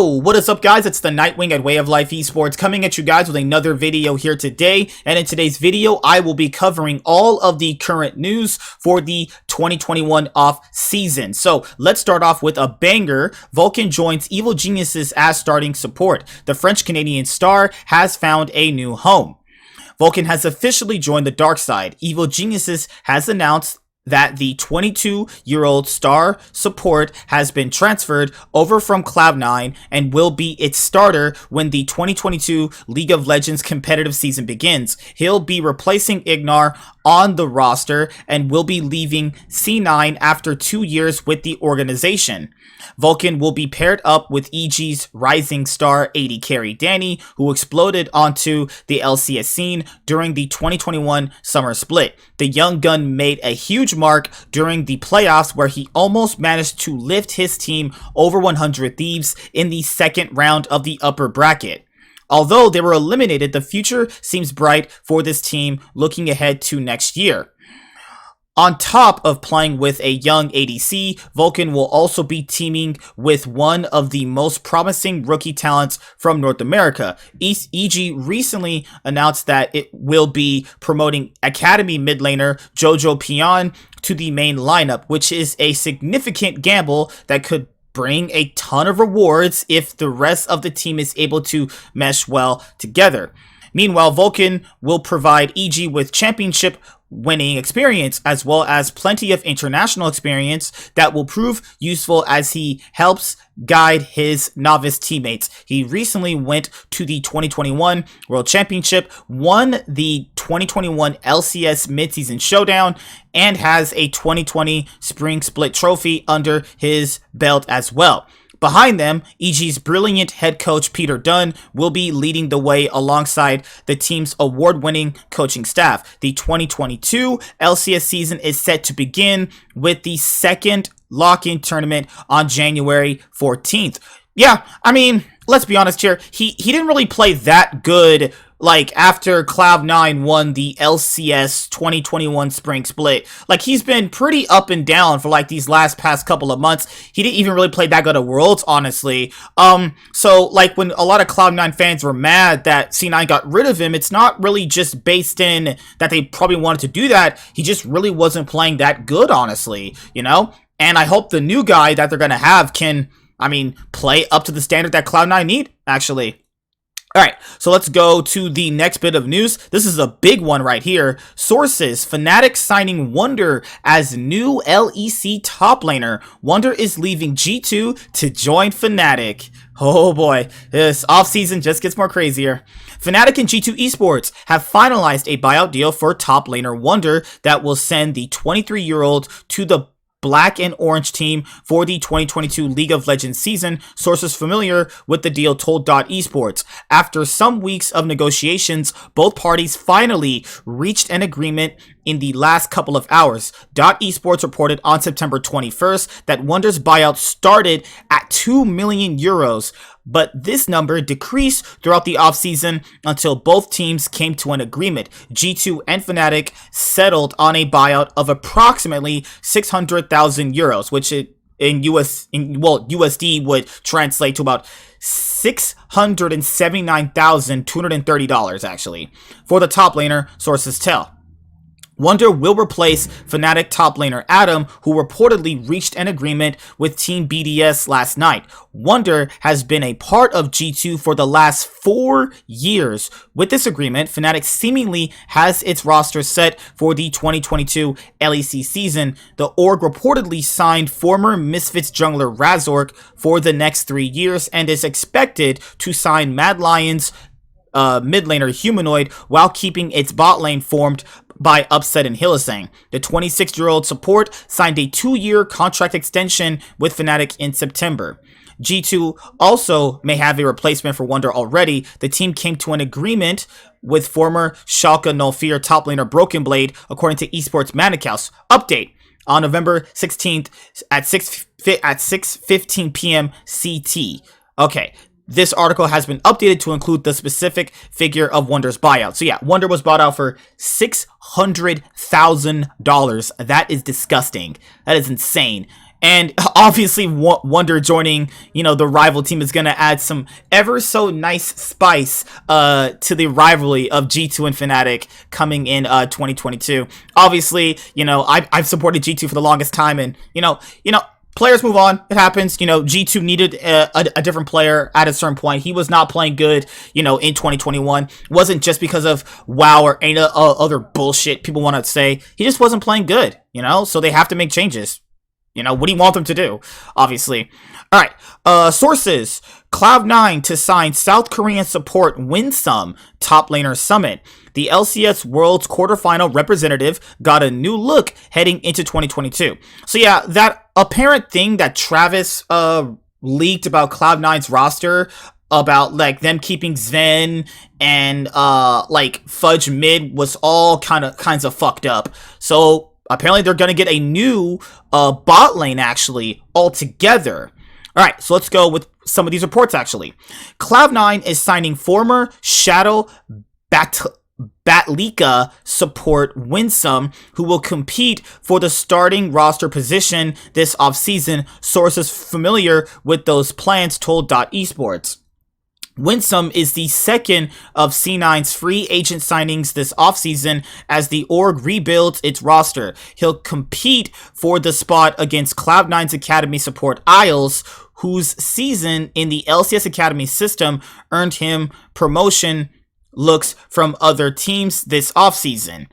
Yo, what is up guys? It's the Nightwing at Way of Life Esports coming at you guys with another video here today. And in today's video, I will be covering all of the current news for the 2021 off season. So let's start off with a banger. Vulcan joins Evil Geniuses as starting support. The French-Canadian star has found a new home. Vulcan has officially joined the dark side. Evil Geniuses has announced that the 22-year-old star support has been transferred over from Cloud9 and will be its starter when the 2022 League of Legends competitive season begins. He'll be replacing Ignar on the roster and will be leaving C9 after 2 years with the organization. Vulcan will be paired up with EG's rising star AD carry Danny, who exploded onto the LCS scene during the 2021 summer split. The young gun made a huge mark during the playoffs where he almost managed to lift his team over 100 Thieves in the second round of the upper bracket. Although they were eliminated, the future seems bright for this team looking ahead to next year. On top of playing with a young ADC, Vulcan will also be teaming with one of the most promising rookie talents from North America. EG recently announced that it will be promoting Academy mid laner Jojo Tian to the main lineup, which is a significant gamble that could bring a ton of rewards if the rest of the team is able to mesh well together. Meanwhile, Vulcan will provide EG with championship winning experience as well as plenty of international experience that will prove useful as he helps guide his novice teammates. He recently went to the 2021 World Championship, won the 2021 LCS Midseason Showdown, and has a 2020 Spring Split trophy under his belt as well. Behind them, EG's brilliant head coach Peter Dunn will be leading the way alongside the team's award-winning coaching staff. The 2022 LCS season is set to begin with the second lock-in tournament on January 14th. Yeah, I mean, let's be honest here. He didn't really play that good like after Cloud9 won the LCS 2021 Spring Split. Like, he's been pretty up and down for like these past couple of months. He didn't even really play that good at Worlds, honestly. So like when a lot of Cloud9 fans were mad that C9 got rid of him, it's not really just based in that they probably wanted to do that. He just really wasn't playing that good, honestly, you know? And I hope the new guy that they're gonna have can, I mean, play up to the standard that Cloud9 need, actually. Alright, so let's go to the next bit of news. This is a big one right here. Sources, Fnatic signing Wunder as new LEC top laner. Wunder is leaving G2 to join Fnatic. Oh boy, this offseason just gets more crazier. Fnatic and G2Esports have finalized a buyout deal for top laner Wunder that will send the 23-year-old to the Black and Orange team for the 2022 League of Legends season. Sources familiar with the deal told Esports. After some weeks of negotiations, both parties finally reached an agreement in the last couple of hours. Esports reported on September 21st that Wunder's buyout started at 2 million euros, but this number decreased throughout the offseason until both teams came to an agreement. G2 and Fnatic settled on a buyout of approximately 600,000 euros, which in USD would translate to about $679,230 actually. For the top laner, sources tell. Wunder will replace Fnatic top laner Adam, who reportedly reached an agreement with Team BDS last night. Wunder has been a part of G2 for the last 4 years. With this agreement, Fnatic seemingly has its roster set for the 2022 LEC season. The org reportedly signed former Misfits jungler Razork for the next 3 years and is expected to sign Mad Lions mid laner Humanoid while keeping its bot lane formed by Upset and Hylissang. The 26-year-old support signed a 2-year contract extension with Fnatic in September. G2 also may have a replacement for Wunder already. The team came to an agreement with former Schalke No Fear top laner Broken Blade, according to Esports Manichouse. Update: on November 16th at 6:15 p.m. CT. Okay. This article has been updated to include the specific figure of Wunder's buyout. So yeah, Wunder was bought out for $600,000. That is disgusting. That is insane. And obviously, Wunder joining, the rival team is going to add some ever so nice spice to the rivalry of G2 and Fnatic coming in 2022. Obviously, I've supported G2 for the longest time, and players move on. It happens. G2 needed a different player at a certain point. He was not playing good, in 2021. It wasn't just because of WoW or any other bullshit people want to say. He just wasn't playing good, so they have to make changes. What do you want them to do? Obviously. All right. Sources. Cloud9 to sign South Korean support Winsome top laner summit. The LCS World's quarterfinal representative got a new look heading into 2022. So yeah, that apparent thing that Travis leaked about Cloud9's roster, about like them keeping Sven and like Fudge mid, was all kinds of fucked up. So apparently they're going to get a new bot lane, actually, altogether. All right, so let's go with some of these reports, actually. Cloud9 is signing former Shadow Batlika support Winsome, who will compete for the starting roster position this offseason. Sources familiar with those plans told Esports. Winsome is the second of C9's free agent signings this offseason as the org rebuilds its roster. He'll compete for the spot against Cloud9's Academy support Isles, whose season in the LCS Academy system earned him promotion looks from other teams this offseason.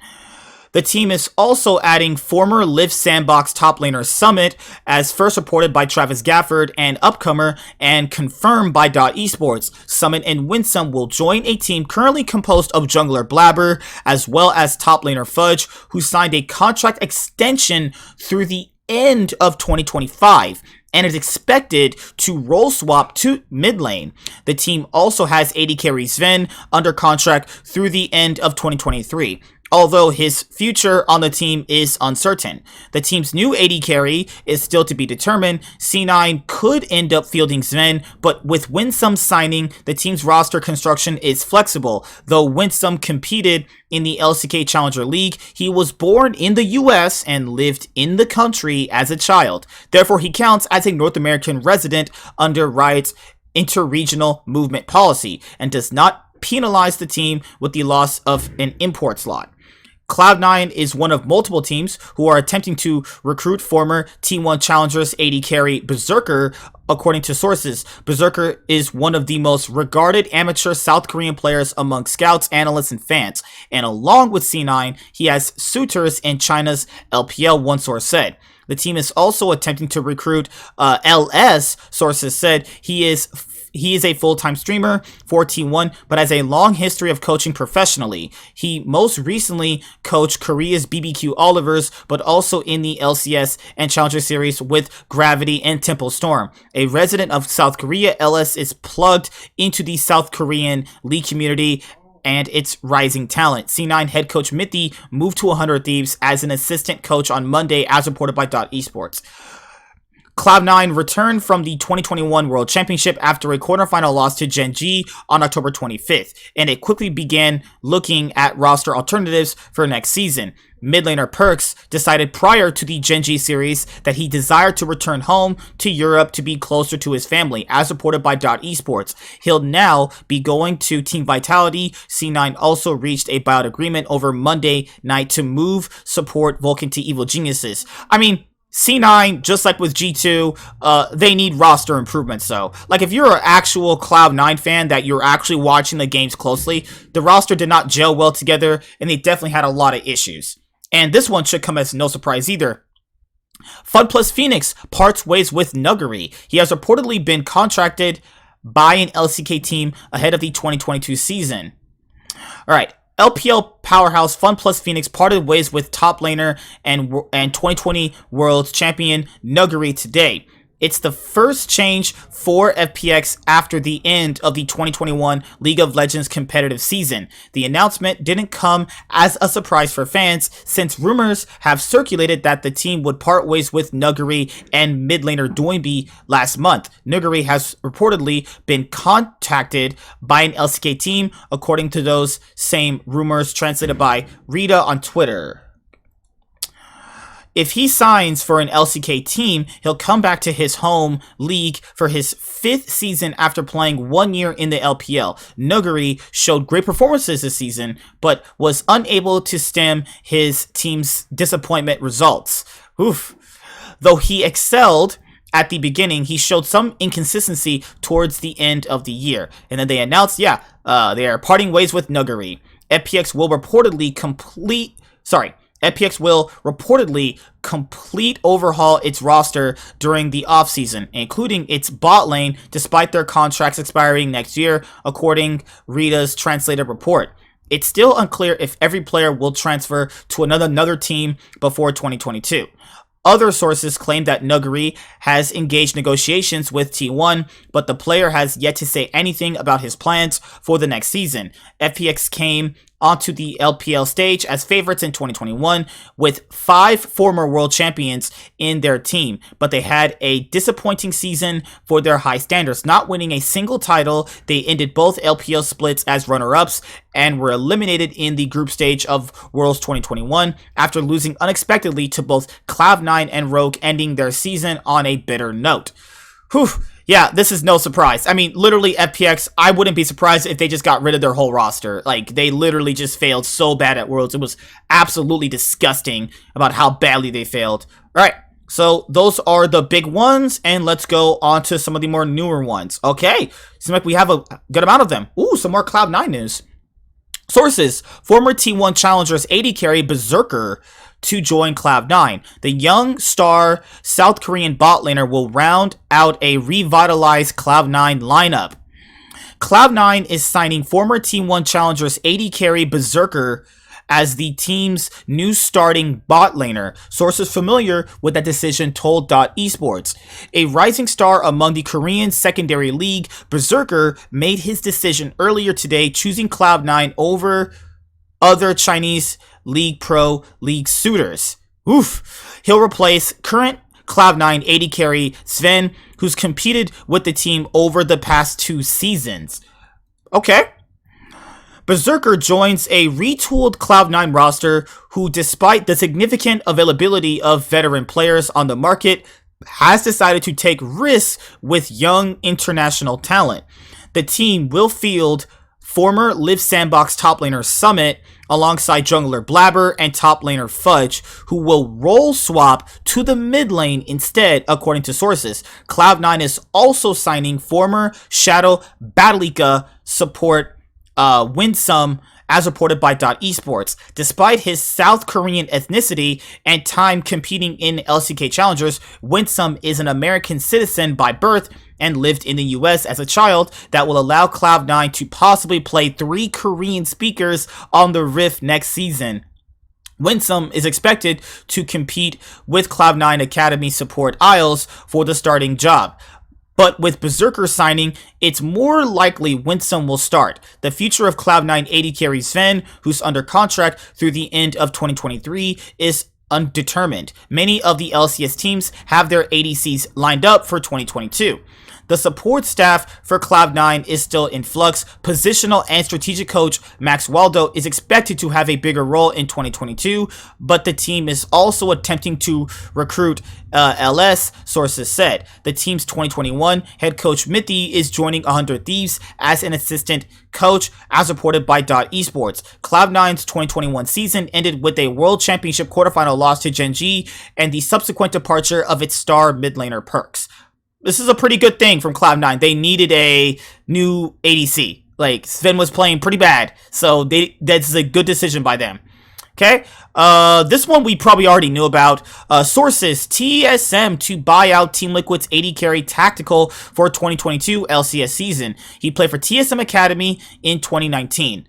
The team is also adding former Live Sandbox top laner Summit, as first reported by Travis Gafford, and upcomer, and confirmed by Esports. Summit and Winsome will join a team currently composed of jungler Blabber, as well as top laner Fudge, who signed a contract extension through the end of 2025. And is expected to role swap to mid lane. The team also has AD carry Sven under contract through the end of 2023. Although his future on the team is uncertain. The team's new AD carry is still to be determined. C9 could end up fielding Sven, but with Winsome signing, the team's roster construction is flexible. Though Winsome competed in the LCK Challenger League, he was born in the US and lived in the country as a child. Therefore, he counts as a North American resident under Riot's interregional movement policy and does not penalize the team with the loss of an import slot. Cloud9 is one of multiple teams who are attempting to recruit former T1 Challengers AD carry Berserker. According to sources, Berserker is one of the most regarded amateur South Korean players among scouts, analysts, and fans. And along with C9, he has suitors in China's LPL, one source said. The team is also attempting to recruit LS, sources said. He is a full-time streamer for T1, but has a long history of coaching professionally. He most recently coached Korea's BBQ Olivers, but also in the LCS and Challenger Series with Gravity and Temple Storm. A resident of South Korea, LS is plugged into the South Korean League community and its rising talent. C9 head coach Mithi moved to 100 Thieves as an assistant coach on Monday, as reported by Esports. Cloud9 returned from the 2021 World Championship after a quarterfinal loss to Gen G on October 25th, and it quickly began looking at roster alternatives for next season. Mid laner Perks decided prior to the Gen G series that he desired to return home to Europe to be closer to his family, as reported by Esports. He'll now be going to Team Vitality. C9 also reached a buyout agreement over Monday night to move support Vulcan to Evil Geniuses. I mean, C9, just like with G2, they need roster improvements, though. Like, if you're an actual Cloud9 fan that you're actually watching the games closely, the roster did not gel well together, and they definitely had a lot of issues. And this one should come as no surprise either. Fun Plus Phoenix parts ways with Nuguri. He has reportedly been contracted by an LCK team ahead of the 2022 season. Alright. LPL powerhouse Fun Plus Phoenix parted ways with top laner and 2020 World Champion Nuguri today. It's the first change for FPX after the end of the 2021 League of Legends competitive season. The announcement didn't come as a surprise for fans, since rumors have circulated that the team would part ways with Nuguri and mid laner Doinby last month. Nuguri has reportedly been contacted by an LCK team, according to those same rumors, translated by Rita on Twitter. if he signs for an LCK team, he'll come back to his home league for his 5th season after playing 1 year in the LPL. Nuguri showed great performances this season, but was unable to stem his team's disappointment results. Oof. Though he excelled at the beginning, he showed some inconsistency towards the end of the year. And then they announced, they are parting ways with Nuguri. FPX will reportedly complete overhaul its roster during the offseason, including its bot lane, despite their contracts expiring next year, according Rita's translated report. It's still unclear if every player will transfer to another team before 2022. Other sources claim that Nuguri has engaged negotiations with T1, but the player has yet to say anything about his plans for the next season. FPX came onto the LPL stage as favorites in 2021 with 5 former world champions in their team, but they had a disappointing season for their high standards, not winning a single title. They ended both LPL splits as runner-ups and were eliminated in the group stage of Worlds 2021 after losing unexpectedly to both Cloud9 and Rogue, ending their season on a bitter note. Whew. Yeah, this is no surprise. I mean, literally, FPX, I wouldn't be surprised if they just got rid of their whole roster. Like, they literally just failed so bad at Worlds. It was absolutely disgusting about how badly they failed. All right, so those are the big ones, and let's go on to some of the more newer ones. Okay, seems like we have a good amount of them. Ooh, some more Cloud9 news. Sources, former T1 challengers AD carry Berserker to join Cloud9. The young star South Korean bot laner will round out a revitalized Cloud9 lineup. Cloud9 is signing former T1 challengers AD carry Berserker as the team's new starting bot laner. Sources familiar with that decision told Esports. A rising star among the Korean secondary league, Berserker made his decision earlier today, choosing Cloud9 over other Chinese League Pro League suitors. Oof. He'll replace current Cloud9 AD carry Sven, who's competed with the team over the past 2 seasons. Okay. Berserker joins a retooled Cloud9 roster who, despite the significant availability of veteran players on the market, has decided to take risks with young international talent. The team will field former Live Sandbox top laner Summit alongside jungler Blabber and top laner Fudge, who will role swap to the mid lane instead, according to sources. Cloud9 is also signing former Shadow Battleika support Winsome, as reported by Esports. Despite his South Korean ethnicity and time competing in LCK Challengers, Winsome is an American citizen by birth and lived in the US as a child. That will allow Cloud9 to possibly play 3 Korean speakers on the Rift next season. Winsome is expected to compete with Cloud9 Academy support Isles for the starting job. But with Berserker signing, it's more likely Winsome will start. The future of Cloud9 AD carry Sven, who's under contract through the end of 2023, is undetermined. Many of the LCS teams have their ADCs lined up for 2022. The support staff for Cloud9 is still in flux. Positional and strategic coach Max Waldo is expected to have a bigger role in 2022, but the team is also attempting to recruit LS, sources said. The team's 2021 head coach Mithy is joining 100 Thieves as an assistant coach, as reported by Esports. Cloud9's 2021 season ended with a World Championship quarterfinal loss to Genji and the subsequent departure of its star mid laner Perks. This is a pretty good thing from Cloud9. They needed a new ADC. Like, Sven was playing pretty bad, so that's a good decision by them. Okay, this one we probably already knew about. Sources, TSM to buy out Team Liquid's AD carry Tactical for 2022 LCS season. He played for TSM Academy in 2019.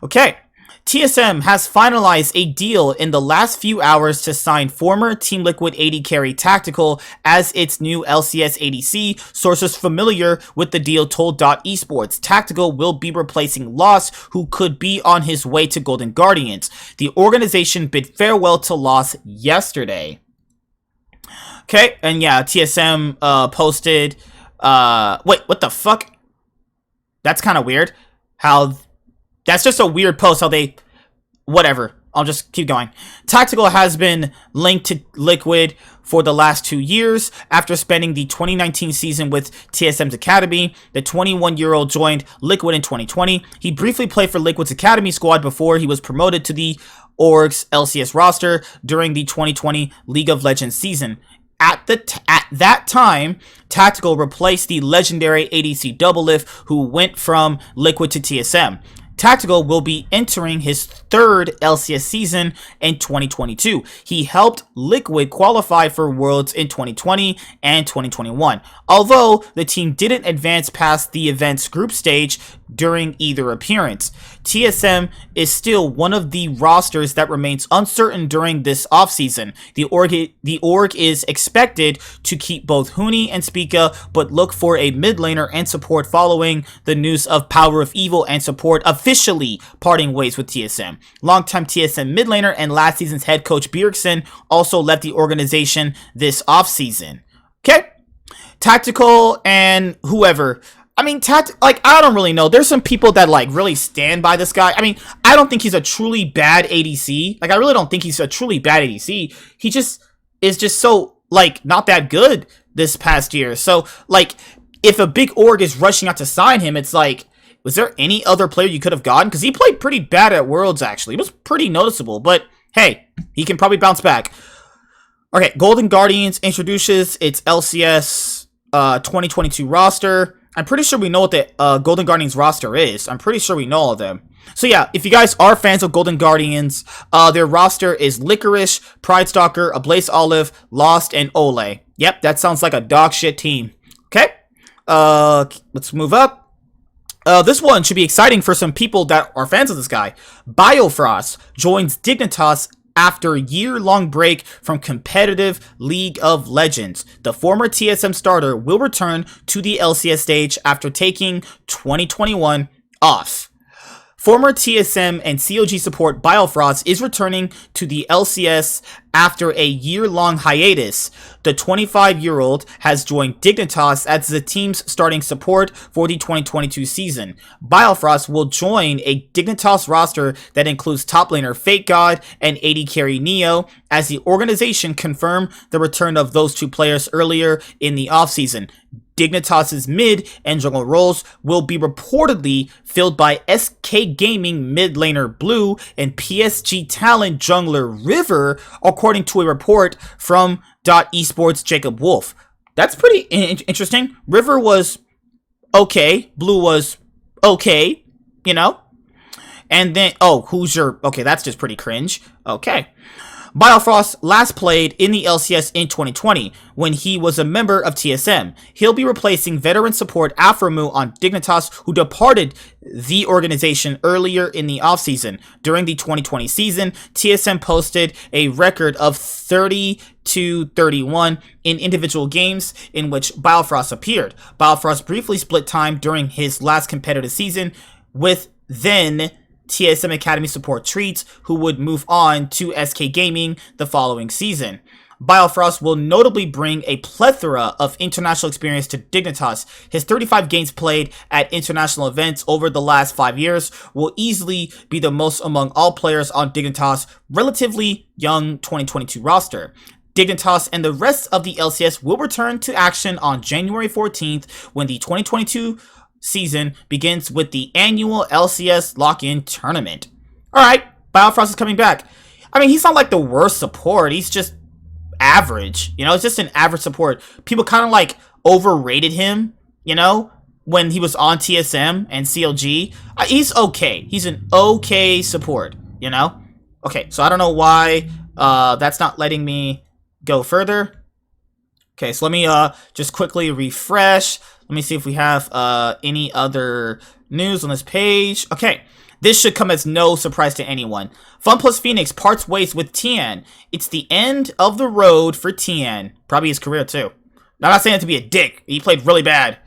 Okay. TSM has finalized a deal in the last few hours to sign former Team Liquid AD carry Tactical as its new LCS ADC. Sources familiar with the deal told Esports. Tactical will be replacing Loss, who could be on his way to Golden Guardians. The organization bid farewell to Loss yesterday. Okay, and yeah, TSM posted... wait, what the fuck? That's kind of weird. That's just a weird post how they... Whatever. I'll just keep going. Tactical has been linked to Liquid for the last 2 years. After spending the 2019 season with TSM's Academy, the 21-year-old joined Liquid in 2020. He briefly played for Liquid's Academy squad before he was promoted to the org's LCS roster during the 2020 League of Legends season. At that time, Tactical replaced the legendary ADC Doublelift, who went from Liquid to TSM. Tactical will be entering his third LCS season in 2022. He helped Liquid qualify for Worlds in 2020 and 2021, although the team didn't advance past the event's group stage during either appearance. TSM is still one of the rosters that remains uncertain during this offseason. The org is expected to keep both Huni and Spica, but look for a mid laner and support following the news of Power of Evil and support officially parting ways with TSM. Longtime TSM mid laner and last season's head coach Bjergsen also left the organization this offseason. Okay? Tactical and whoever. I mean, I don't really know. There's some people that, like, really stand by this guy. I mean, I don't think he's a truly bad ADC. Like, I really don't think he's a truly bad ADC. He just is just so, like, not that good this past year. So, like, if a big org is rushing out to sign him, it's like, was there any other player you could have gotten? Because he played pretty bad at Worlds, actually. It was pretty noticeable. But, hey, he can probably bounce back. Okay, Golden Guardians introduces its LCS 2022 roster. I'm pretty sure we know what the Golden Guardians roster is. I'm pretty sure we know all of them. So yeah, if you guys are fans of Golden Guardians, their roster is Licorice, Pride Stalker, Ablaze Olive, Lost, and Ole. Yep, that sounds like a dog shit team. Okay, let's move up. This one should be exciting for some people that are fans of this guy. Biofrost joins Dignitas after a year-long break from competitive League of Legends. The former TSM starter will return to the LCS stage after taking 2021 off. Former TSM and COG support Biofrost is returning to the LCS after a year-long hiatus. The 25-year-old has joined Dignitas as the team's starting support for the 2022 season. Biofrost will join a Dignitas roster that includes top laner Fate God and AD carry Neo, as the organization confirmed the return of those two players earlier in the offseason. Dignitas' mid and jungle roles will be reportedly filled by SK Gaming mid laner Blue and PSG talent jungler River, according to a report from G2Esports Jacob Wolf. That's pretty interesting. River was okay. Blue was okay, you know? And then, okay, that's just pretty cringe. Okay. Biofrost last played in the LCS in 2020 when he was a member of TSM. He'll be replacing veteran support Afromu on Dignitas, who departed the organization earlier in the offseason. During the 2020 season, TSM posted a record of 30-31 in individual games in which Biofrost appeared. Biofrost briefly split time during his last competitive season with then TSM Academy support Treats, who would move on to SK Gaming the following season. Biofrost will notably bring a plethora of international experience to Dignitas. His 35 games played at international events over the last 5 years will easily be the most among all players on Dignitas' relatively young 2022 roster. Dignitas and the rest of the LCS will return to action on January 14th when the 2022 season begins with the annual LCS lock-in tournament. Alright, Biofrost is coming back. I mean, he's not like the worst support. He's just average. You know, it's just an average support. People kind of like overrated him, you know, when he was on TSM and CLG. He's okay. He's an okay support, you know? Okay, so I don't know why that's not letting me go further. Okay, so let me just quickly refresh. Let me see if we have any other news on this page. Okay, this should come as no surprise to anyone. Fun Plus Phoenix parts ways with Tian. It's the end of the road for Tian. Probably his career too. Now, I'm not saying it to be a dick. He played really bad.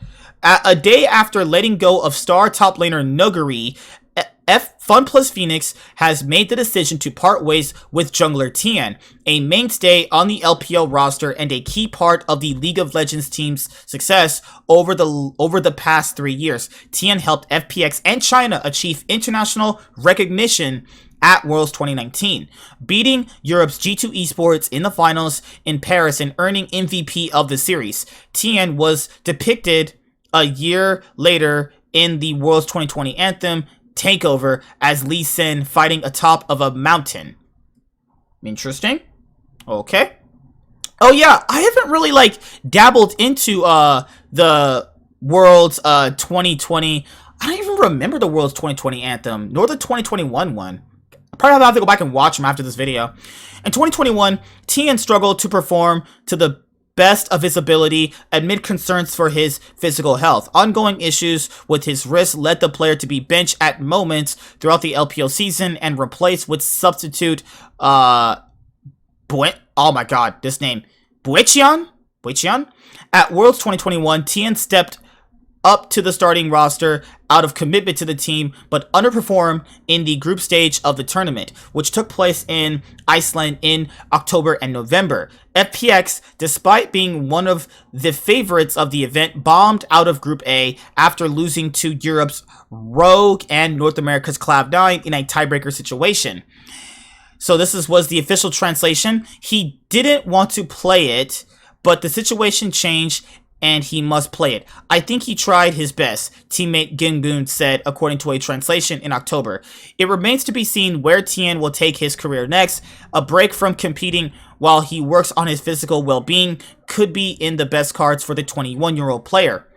A day after letting go of star top laner Nuguri, Fun Plus Phoenix has made the decision to part ways with jungler Tian, a mainstay on the LPL roster and a key part of the League of Legends team's success over the past 3 years. Tian helped FPX and China achieve international recognition at Worlds 2019, beating Europe's G2 Esports in the finals in Paris and earning MVP of the series. Tian was depicted a year later in the Worlds 2020 anthem, Takeover, as Lee Sin fighting atop of a mountain. Interesting. Okay. Oh yeah, I haven't really like dabbled into the Worlds 2020. I don't even remember the Worlds 2020 anthem, nor the 2021 one. I probably have to go back and watch them after this video. In 2021, Tian struggled to perform to the best of his ability amid concerns for his physical health. Ongoing issues with his wrist led the player to be benched at moments throughout the LPL season and replaced with substitute oh my god, this name, Buichian? At Worlds 2021, Tian stepped up to the starting roster out of commitment to the team, but underperformed in the group stage of the tournament, which took place in Iceland in October and November. FPX, despite being one of the favorites of the event, bombed out of Group A after losing to Europe's Rogue and North America's Cloud9 in a tiebreaker situation. So this was the official translation. He didn't want to play it, but the situation changed and he must play it. I think he tried his best, teammate Gingun said, according to a translation in October. It remains to be seen where Tian will take his career next. A break from competing while he works on his physical well-being could be in the best cards for the 21-year-old player.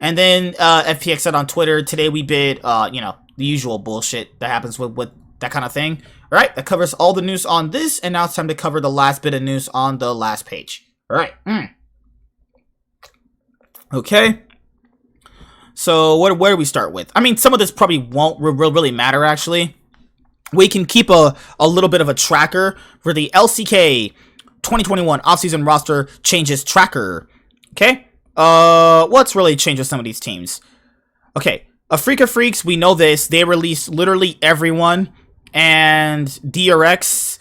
And then FPX said on Twitter, today we bid, the usual bullshit that happens with that kind of thing. All right, that covers all the news on this, and now it's time to cover the last bit of news on the last page. All right. Okay. So where do we start with? I mean, some of this probably won't really matter, actually. We can keep a little bit of a tracker for the LCK 2021 offseason roster changes tracker. Okay. What's really changed with some of these teams? Okay. Afrika Freaks, we know this. They released literally everyone. And DRX,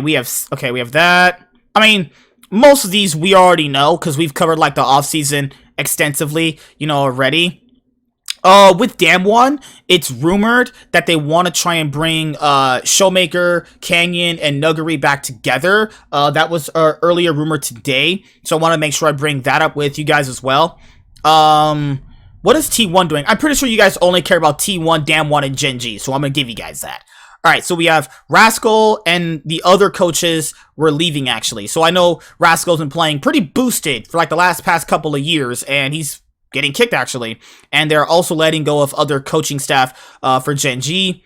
we have that. I mean, most of these we already know because we've covered like the offseason extensively, already. With Damwon, it's rumored that they want to try and bring Showmaker, Canyon, and Nuguri back together. That was earlier rumor today, so I want to make sure I bring that up with you guys as well. What is T1 doing? I'm pretty sure you guys only care about T1, Damwon, and Gen.G, so I'm going to give you guys that. Alright, so we have Rascal and the other coaches were leaving, actually. So I know Rascal's been playing pretty boosted for like the past couple of years, and he's getting kicked, actually. And they're also letting go of other coaching staff for Gen.G.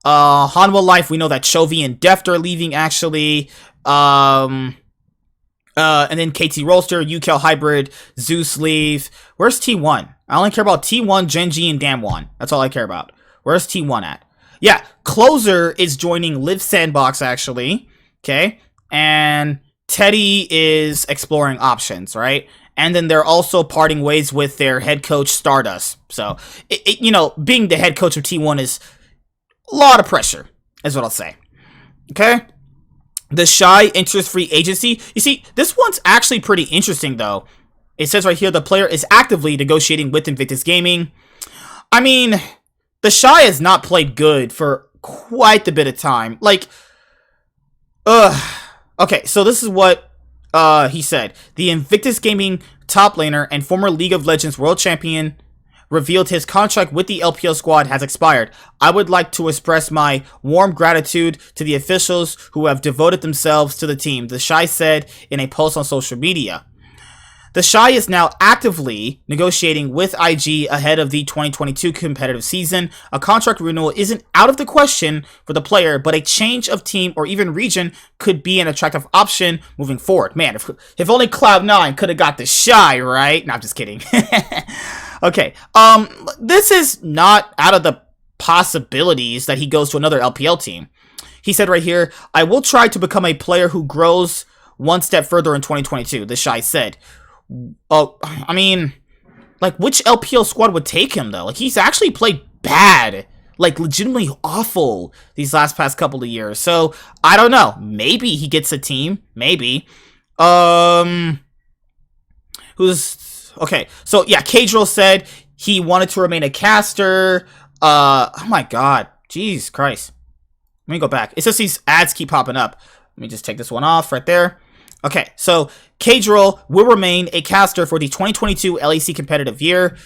Hanwha Life, we know that Chowi and Deft are leaving, actually. And then KT Rolster, UKL Hybrid, Zeus leave. Where's T1? I only care about T1, Gen.G, and Damwon. That's all I care about. Where's T1 at? Yeah, Closer is joining Live Sandbox, actually. Okay. And Teddy is exploring options, right? And then they're also parting ways with their head coach, Stardust. So, being the head coach of T1 is a lot of pressure, is what I'll say. Okay. The Shy interest-free agency. You see, this one's actually pretty interesting, though. It says right here, the player is actively negotiating with Invictus Gaming. I mean, the Shy has not played good for quite a bit of time. Like, okay, so this is what he said. The Invictus Gaming top laner and former League of Legends world champion revealed his contract with the LPL squad has expired. I would like to express my warm gratitude to the officials who have devoted themselves to the team, the Shy said in a post on social media. The Shy is now actively negotiating with IG ahead of the 2022 competitive season. A contract renewal isn't out of the question for the player, but a change of team or even region could be an attractive option moving forward. Man, if only Cloud9 could have got the Shy, right? No, I'm just kidding. Okay, this is not out of the possibilities that he goes to another LPL team. He said right here, I will try to become a player who grows one step further in 2022, the Shy said. Oh, I mean, like, which LPL squad would take him, though? Like, he's actually played bad. Like, legitimately awful these past couple of years. So, I don't know. Maybe he gets a team. Maybe. Okay, so, yeah, Cadril said he wanted to remain a caster. Oh, my God. Jeez Christ. Let me go back. It's just these ads keep popping up. Let me just take this one off right there. Okay, so Cadril will remain a caster for the 2022 LEC competitive year.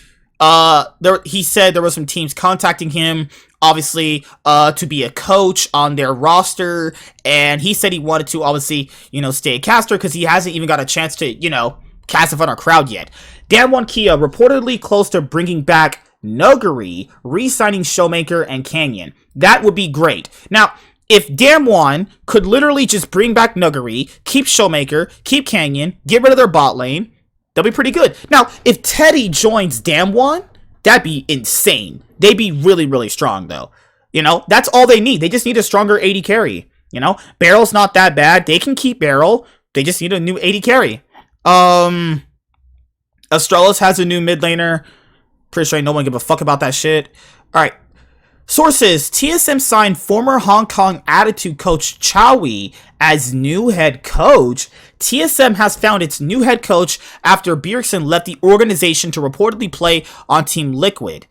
He said there were some teams contacting him, obviously, to be a coach on their roster, and he said he wanted to, obviously, stay a caster because he hasn't even got a chance to, cast in front of a crowd yet. Damwon Kia reportedly close to bringing back Nuguri, re-signing Showmaker and Canyon. That would be great. Now, if Damwon could literally just bring back Nuguri, keep Showmaker, keep Canyon, get rid of their bot lane, that'd be pretty good. Now, if Teddy joins Damwon, that'd be insane. They'd be really, really strong, though. That's all they need. They just need a stronger AD carry. Barrel's not that bad. They can keep Barrel. They just need a new AD carry. Astralis has a new mid laner. Pretty sure no one give a fuck about that shit. Alright. Sources, TSM signed former Hong Kong Attitude coach Chowi as new head coach. TSM has found its new head coach after Bjergsen left the organization to reportedly play on Team Liquid.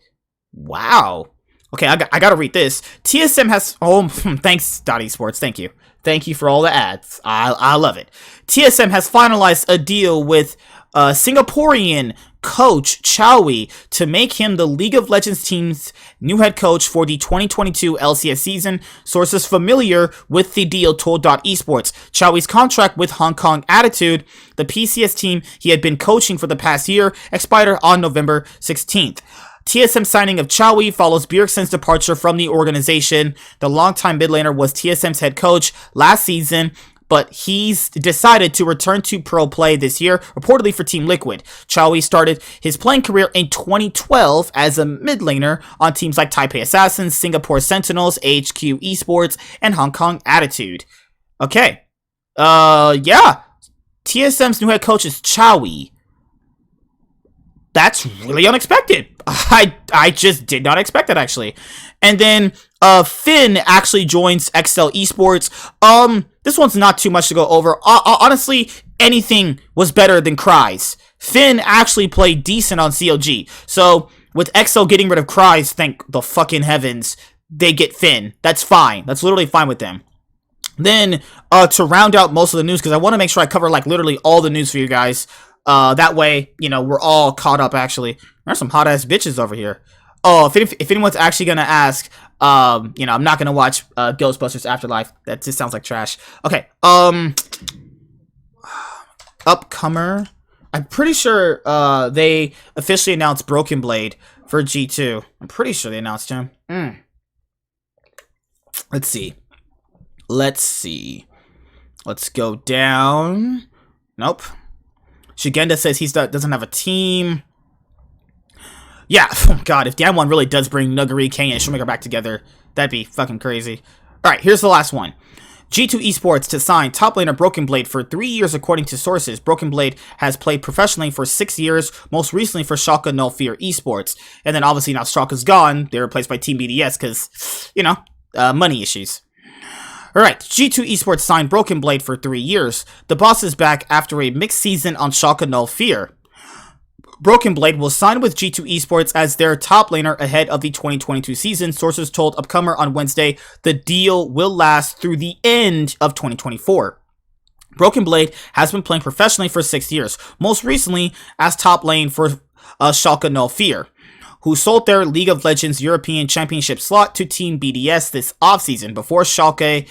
Wow. Okay, I gotta read this. TSM has... Oh, thanks, G2Esports. Thank you. Thank you for all the ads. I love it. TSM has finalized a deal with Singaporean coach Chowi to make him the League of Legends team's new head coach for the 2022 LCS season. Sources familiar with the deal told Esports. Chowi's contract with Hong Kong Attitude, the PCS team he had been coaching for the past year, expired on November 16th. TSM signing of Chowi follows Bjergsen's departure from the organization. The longtime mid laner was TSM's head coach last season, but he's decided to return to pro play this year, reportedly for Team Liquid. Chowi started his playing career in 2012 as a mid laner on teams like Taipei Assassins, Singapore Sentinels, G2Esports, and Hong Kong Attitude. Okay. Yeah. TSM's new head coach is Chowi. That's really unexpected. I just did not expect that, actually. And then Finn actually joins XL Esports. This one's not too much to go over. Honestly, anything was better than Cries. Finn actually played decent on CLG. So with XL getting rid of Cries, thank the fucking heavens, they get Finn. That's fine. That's literally fine with them. Then to round out most of the news, because I want to make sure I cover like literally all the news for you guys. That way, we're all caught up, actually. There's some hot-ass bitches over here. Oh, if anyone's actually gonna ask, I'm not gonna watch Ghostbusters Afterlife. That just sounds like trash. Okay, upcomer. I'm pretty sure, they officially announced Broken Blade for G2. I'm pretty sure they announced him. Let's see. Let's go down. Nope. Shigenda says he doesn't have a team. Yeah, oh god, if Damwon really does bring Nuguri, Canyon, and Showmaker back together, that'd be fucking crazy. Alright, here's the last one. G2Esports to sign top laner Broken Blade for 3 years according to sources. Broken Blade has played professionally for 6 years, most recently for Schalke No Fear Esports. And then obviously now Schalke's gone, they're replaced by Team BDS because, money issues. Alright, G2Esports signed Broken Blade for 3 years. The boss is back after a mixed season on Schalke No Fear. Broken Blade will sign with G2Esports as their top laner ahead of the 2022 season. Sources told Upcomer on Wednesday the deal will last through the end of 2024. Broken Blade has been playing professionally for 6 years, most recently as top lane for Schalke No Fear, who sold their League of Legends European Championship slot to Team BDS this offseason. Before Schalke,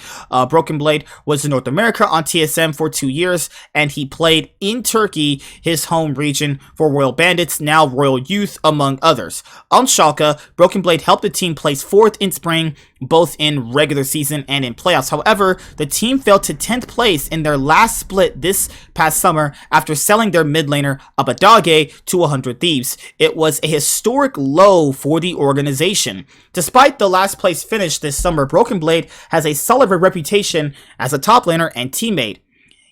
Broken Blade was in North America on TSM for 2 years, and he played in Turkey, his home region, for Royal Bandits, now Royal Youth, among others. On Schalke, Broken Blade helped the team place 4th in spring, both in regular season and in playoffs. However, the team fell to 10th place in their last split this past summer after selling their mid laner Abadage to 100 Thieves. It was a historic low for the organization. Despite the last place finish this summer, Broken Blade has a solid reputation as a top laner and teammate.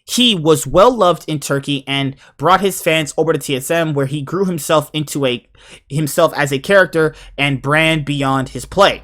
He was well loved in Turkey and brought his fans over to TSM, where he grew himself as a character and brand beyond his play.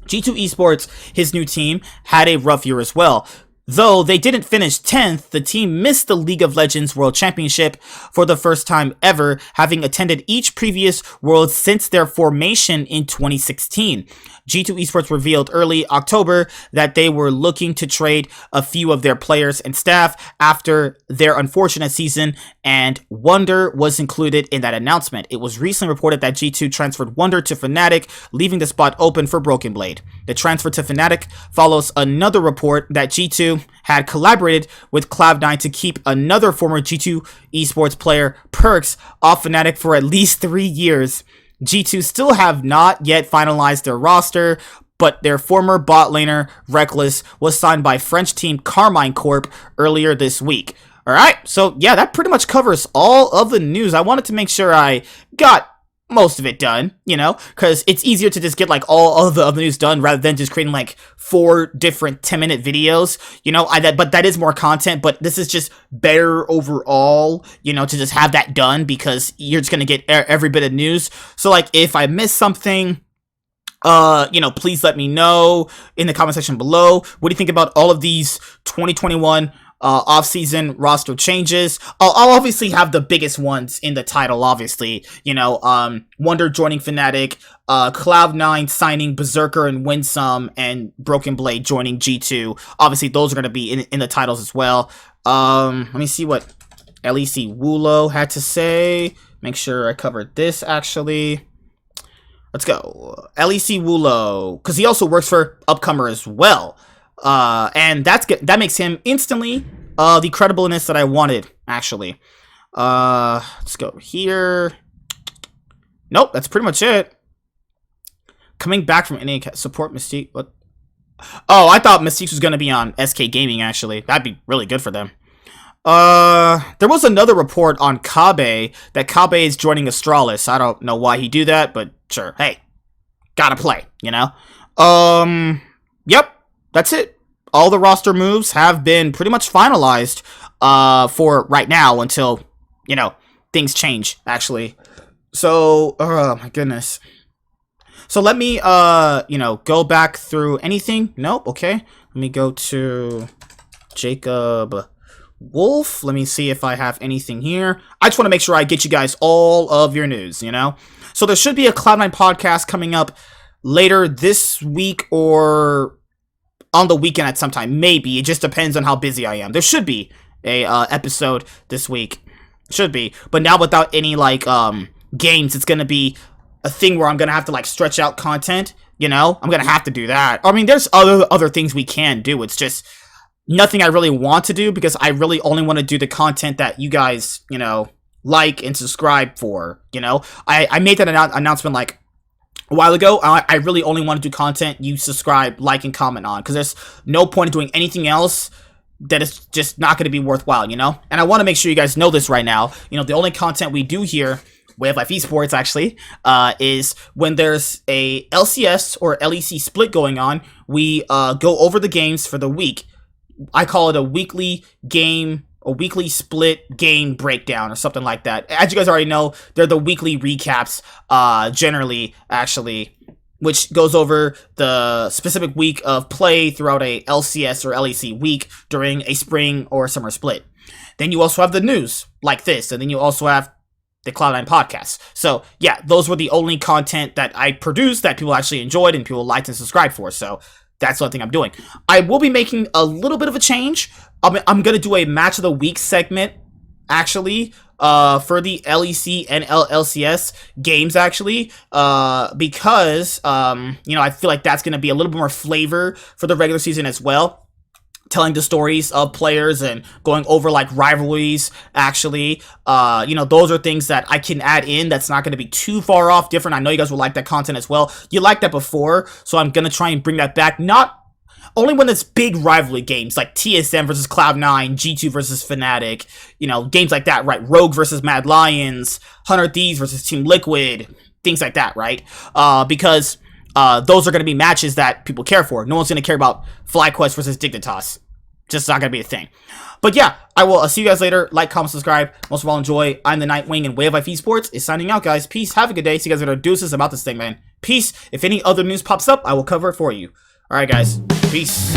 G2 Esports, his new team, had a rough year as well. Though they didn't finish 10th, the team missed the League of Legends World Championship for the first time ever, having attended each previous Worlds since their formation in 2016. G2 Esports revealed early October that they were looking to trade a few of their players and staff after their unfortunate season, and Wunder was included in that announcement. It was recently reported that G2 transferred Wunder to Fnatic, leaving the spot open for Broken Blade. The transfer to Fnatic follows another report that G2 had collaborated with Cloud9 to keep another former G2 Esports player, Perks, off Fnatic for at least 3 years. G2 still have not yet finalized their roster, but their former bot laner, Reckless, was signed by French team Carmine Corp earlier this week. Alright, so yeah, that pretty much covers all of the news. I wanted to make sure I got most of it done, you know, because it's easier to just get like all of the news done rather than just creating like 4 different 10-minute videos, you know. But that is more content, but this is just better overall, you know, to just have that done because you're just gonna get every bit of news. So like if I miss something, you know, please let me know in the comment section below. What do you think about all of these 2021 off-season roster changes? I'll obviously have the biggest ones in the title, obviously. You know, Wunder joining Fnatic, Cloud9 signing Berserker and Winsome, and Broken Blade joining G2. Obviously, those are going to be in the titles as well. Let me see what LEC Wulo had to say. Make sure I covered this, actually. Let's go. LEC Wulo, because he also works for Upcomer as well. And that makes him instantly the credibleness that I wanted, actually. Let's go here. Nope, that's pretty much it. Coming back from any support Mystique. What? Oh, I thought Mystique was gonna be on SK Gaming, actually. That'd be really good for them. There was another report on Kabe that Kabe is joining Astralis. I don't know why he do that, but sure. Hey, gotta play, you know? Yep. That's it. All the roster moves have been pretty much finalized for right now until, you know, things change, actually. So, oh my goodness. So let me, you know, go back through anything. Nope, okay. Let me go to Jacob Wolf. Let me see if I have anything here. I just want to make sure I get you guys all of your news, you know? So there should be a Cloud9 podcast coming up later this week or on the weekend at some time, maybe. It just depends on how busy I am. There should be a episode this week. Should be. But now without any, like, games, it's gonna be a thing where I'm gonna have to, like, stretch out content, you know? I'm gonna have to do that. I mean, there's other things we can do. It's just nothing I really want to do because I really only want to do the content that you guys, you know, like and subscribe for, you know? I made that announcement, like, a while ago. I really only want to do content you subscribe, like, and comment on, because there's no point in doing anything else that is just not going to be worthwhile, you know? And I want to make sure you guys know this right now. You know, the only content we do here, Way of Life Esports, actually, is when there's a LCS or LEC split going on, we go over the games for the week. I call it a weekly game, a weekly split game breakdown or something like that. As you guys already know, they're the weekly recaps, generally, actually, which goes over the specific week of play throughout a LCS or LEC week during a spring or summer split. Then you also have the news, like this, and then you also have the Cloud9 podcast. So, yeah, those were the only content that I produced that people actually enjoyed and people liked and subscribed for, so that's the only thing I'm doing. I will be making a little bit of a change. I'm going to do a match of the week segment, actually, for the LEC and LCS games, actually, because, you know, I feel like that's going to be a little bit more flavor for the regular season as well. Telling the stories of players and going over, like, rivalries, actually. You know, those are things that I can add in that's not going to be too far off different. I know you guys will like that content as well. You liked that before, so I'm going to try and bring that back. Not only when it's big rivalry games, like TSM versus Cloud9, G2 versus Fnatic, you know, games like that, right? Rogue versus Mad Lions, 100 Thieves versus Team Liquid, things like that, right? Because those are going to be matches that people care for. No one's going to care about FlyQuest versus Dignitas. Just not going to be a thing. But yeah, I will see you guys later. Like, comment, subscribe. Most of all, enjoy. I'm the Nightwing, and Way of Life Esports is signing out, guys. Peace. Have a good day. See you guys later. Deuces about this thing, man. Peace. If any other news pops up, I will cover it for you. Alright, guys. Peace.